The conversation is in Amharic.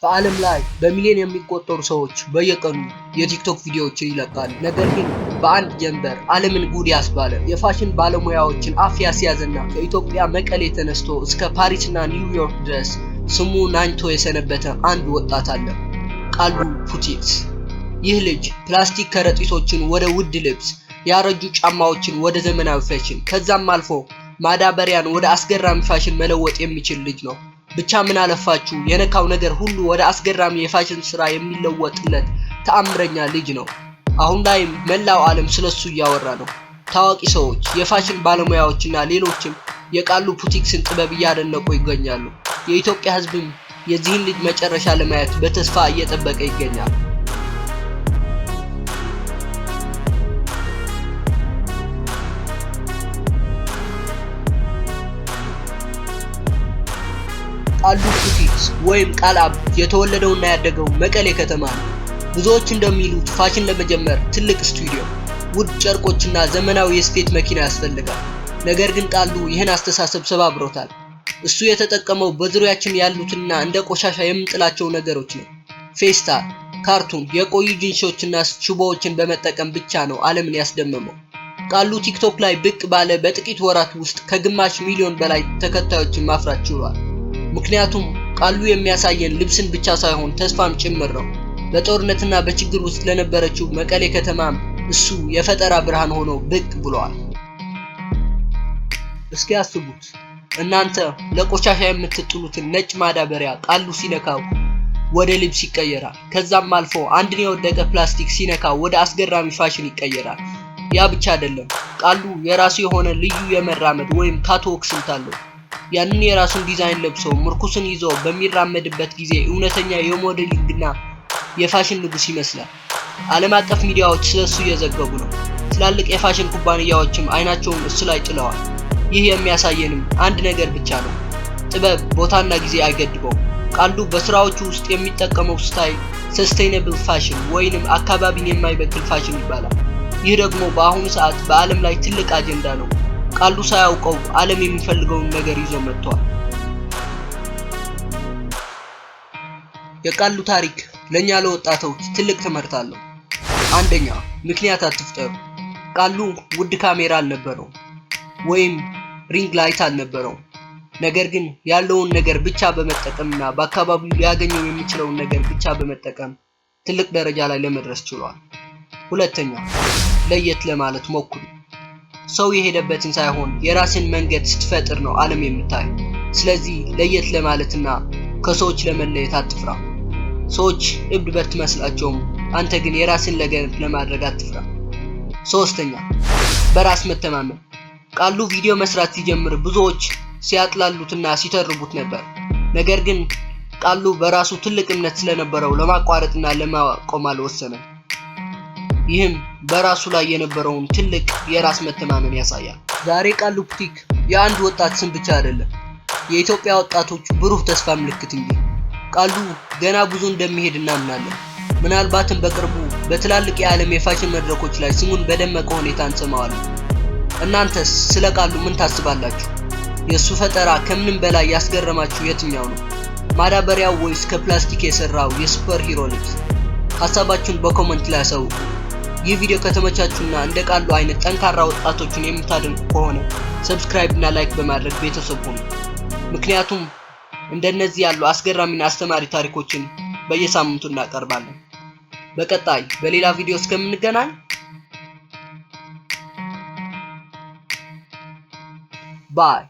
በዓለም ላይ በሚሊዮን የሚቆጠሩ ሰዎች በየቀኑ የቲክቶክ ቪዲዮዎችን ይለቃሉ። ነገር ግን በአንድ ጀንበር ዓለምን ጉድ ያስባለ የፋሽን ባለሙያዎችን አፍ ያስያዘና ከኢትዮጵያ መቀሌ ተነስቶ እስከ ፓሪስና ኒውዮርክ ድረስ ስሙ ናኝቶ የሰነበተ አንድ ወጣት አለ፣ ቃሉ ፑቲክስ። ይህ ልጅ ፕላስቲክ ከረጢቶችን ወደ ውድ ልብስ፣ ያረጁ ጫማዎችን ወደ ዘመናዊ ፋሽን፣ ከዛም አልፎ ማዳበሪያን ወደ አስገራሚ ፋሽን መለወጥ የሚችል ልጅ ነው። ብቻ ምን አለፋችሁ የነካው ነገር ሁሉ ወደ አስገራሚ የፋሽን ስራ የሚለወጥለት ተአምረኛ ልጅ ነው። አሁን ላይ መላው ዓለም ስለሱ እያወራ ነው። ታዋቂ ሰዎች፣ የፋሽን ባለሙያዎችና ሌሎችም የቃሉ ፑቲክስን ጥበብ እያደነቁ ይገኛሉ። የኢትዮጵያ ሕዝብም የዚህን ልጅ መጨረሻ ለማየት በተስፋ እየጠበቀ ይገኛል። ቃሉ ፑቲክስ ወይም ቃልአብ የተወለደውና ያደገው መቀሌ ከተማ ነው። ብዙዎች እንደሚሉት ፋሽን ለመጀመር ትልቅ ስቱዲዮ፣ ውድ ጨርቆችና ዘመናዊ የስፌት መኪና ያስፈልጋል። ነገር ግን ቃሉ ይህን አስተሳሰብ ሰባብሮታል። እሱ የተጠቀመው በዙሪያችን ያሉትና እንደ ቆሻሻ የምንጥላቸው ነገሮች ነው። ፌስታል፣ ካርቱን፣ የቆዩ ጂንሶችና ሽቦዎችን በመጠቀም ብቻ ነው ዓለምን ያስደመመው። ቃሉ ቲክቶክ ላይ ብቅ ባለ በጥቂት ወራት ውስጥ ከግማሽ ሚሊዮን በላይ ተከታዮችን ማፍራት ችሏል። ምክንያቱም ቃሉ የሚያሳየን ልብስን ብቻ ሳይሆን ተስፋም ጭምር ነው። በጦርነትና በችግር ውስጥ ለነበረችው መቀሌ ከተማም እሱ የፈጠራ ብርሃን ሆኖ ብቅ ብሏል። እስኪ አስቡት፣ እናንተ ለቆሻሻ የምትጥሉትን ነጭ ማዳበሪያ ቃሉ ሲነካው ወደ ልብስ ይቀየራል። ከዛም አልፎ አንድን የወደቀ ፕላስቲክ ሲነካው ወደ አስገራሚ ፋሽን ይቀየራል። ያ ብቻ አይደለም፣ ቃሉ የራሱ የሆነ ልዩ የመራመድ ወይም ካትዎክ ስልት አለው። ያንን የራሱን ዲዛይን ለብሶ ምርኩስን ይዞ በሚራመድበት ጊዜ እውነተኛ የሞዴሊንግና የፋሽን ንጉስ ይመስላል። ዓለም አቀፍ ሚዲያዎች ስለሱ እየዘገቡ ነው። ትላልቅ የፋሽን ኩባንያዎችም አይናቸውን እሱ ላይ ጥለዋል። ይህ የሚያሳየንም አንድ ነገር ብቻ ነው፣ ጥበብ ቦታና ጊዜ አይገድበውም። ቃሉ በስራዎቹ ውስጥ የሚጠቀመው ስታይል ሰስቴይነብል ፋሽን ወይንም አካባቢን የማይበክል ፋሽን ይባላል። ይህ ደግሞ በአሁኑ ሰዓት በዓለም ላይ ትልቅ አጀንዳ ነው። ቃሉ ሳያውቀው ዓለም የሚፈልገውን ነገር ይዞ መጥቷል። የቃሉ ታሪክ ለኛ ለወጣቶች ትልቅ ትምህርት አለው። አንደኛ፣ ምክንያት አትፍጠሩ። ቃሉ ውድ ካሜራ አልነበረው ወይም ሪንግ ላይት አልነበረው። ነገር ግን ያለውን ነገር ብቻ በመጠቀምና በአካባቢው ሊያገኘው የሚችለውን ነገር ብቻ በመጠቀም ትልቅ ደረጃ ላይ ለመድረስ ችሏል። ሁለተኛ፣ ለየት ለማለት ሞክሩ። ሰው የሄደበትን ሳይሆን የራስን መንገድ ስትፈጥር ነው ዓለም የምታየው። ስለዚህ ለየት ለማለትና ከሰዎች ለመለየት አትፍራ። ሰዎች እብድ በትመስላቸውም አንተ ግን የራስን ነገር ለማድረግ አትፍራ። ሶስተኛ፣ በራስ መተማመን። ቃሉ ቪዲዮ መስራት ሲጀምር ብዙዎች ሲያጥላሉትና ሲተርቡት ነበር። ነገር ግን ቃሉ በራሱ ትልቅ እምነት ስለነበረው ለማቋረጥና ለማቆም አልወሰነም። ይህም በራሱ ላይ የነበረውን ትልቅ የራስ መተማመን ያሳያል። ዛሬ ቃሉ ፑቲክ የአንድ ወጣት ስም ብቻ አይደለም፣ የኢትዮጵያ ወጣቶች ብሩህ ተስፋ ምልክት እንጂ። ቃሉ ገና ብዙ እንደሚሄድ እናምናለን። ምናልባትም በቅርቡ በትላልቅ የዓለም የፋሽን መድረኮች ላይ ስሙን በደመቀ ሁኔታ እንሰማዋለን። እናንተስ ስለ ቃሉ ምን ታስባላችሁ? የሱ ፈጠራ ከምንም በላይ ያስገረማችሁ የትኛው ነው? ማዳበሪያው ወይስ ከፕላስቲክ የሰራው የሱፐር ሂሮ ልብስ? ሐሳባችሁን በኮሜንት ላይ አሳውቁ። ይህ ቪዲዮ ከተመቻችሁና እንደ ቃሉ አይነት ጠንካራ ወጣቶችን የምታደንቁ ከሆነ ሰብስክራይብ እና ላይክ በማድረግ ቤተሰብ ሁኑ። ምክንያቱም እንደነዚህ ያሉ አስገራሚና አስተማሪ ታሪኮችን በየሳምንቱ እናቀርባለን። በቀጣይ በሌላ ቪዲዮ እስከምንገናኝ ባይ።